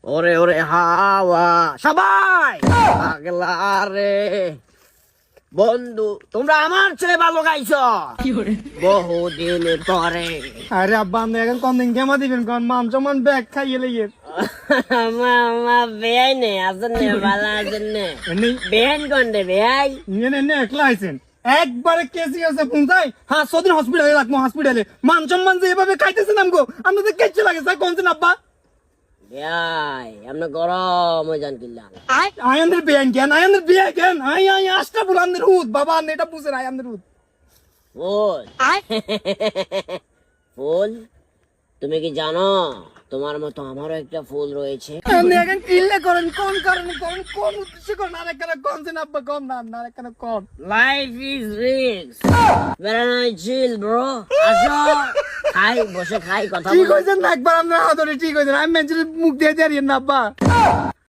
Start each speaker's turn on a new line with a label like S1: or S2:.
S1: ওরে ওরে হাওয়া সবাই পাগলা রে বন্ধু, তোমরা আমার চেয়ে ভালো গাইছো বহুদিন পরে।
S2: আরে আব্বা আপনি এখন কোন দিন কেমা দিবেন কোন মান সম্মান ব্যাগ খাইয়ে লেগে
S1: মামা বেয়াই নে আছেন নে ভালো আছেন নে
S2: এমনি
S1: বেয়াই কোনটা বেয়াই
S2: নিয়ে নেন একলা আইছেন একবারে কেসি আছে পৌঁছাই হ্যাঁ সদিন হসপিটালে রাখবো হসপিটালে মান সম্মান যে এভাবে খাইতেছেন আমগো আপনাদের কেচ্ছে লাগে স্যার কোনছেন আব্বা
S1: বেয়াই আমরা গরম হয়ে যান কিল্লাম
S2: আয়ানদের বেয়ান কেন আয়ানদের বিয়ে কেন আই আই আষ্টা বুলানদের হুদ বাবা আপনি এটা বুঝেন আয়ানদের হুদ
S1: ফুল ফুল তুমি কি জানো তোমার মতো আমারও একটা ফুল রয়েছে।
S2: আপনি এখন কিল্লে করেন কোন কারণে করেন কোন উদ্দেশ্যে করেন আরেকখানে কোনছেন আব্বা কম না আরেকখানে কম
S1: লাইফ ইজ রিস্ক বেড়ানোই চিল ব্রো আসো খাই বসে খাই কথা
S2: ঠিক
S1: বলি।
S2: হয়েছেন না একবার আপনার হাতরে ঠিক হয়েছেন আমি মেঞ্চের মুখ দিয়ে দাঁড়িয়ে না আব্বা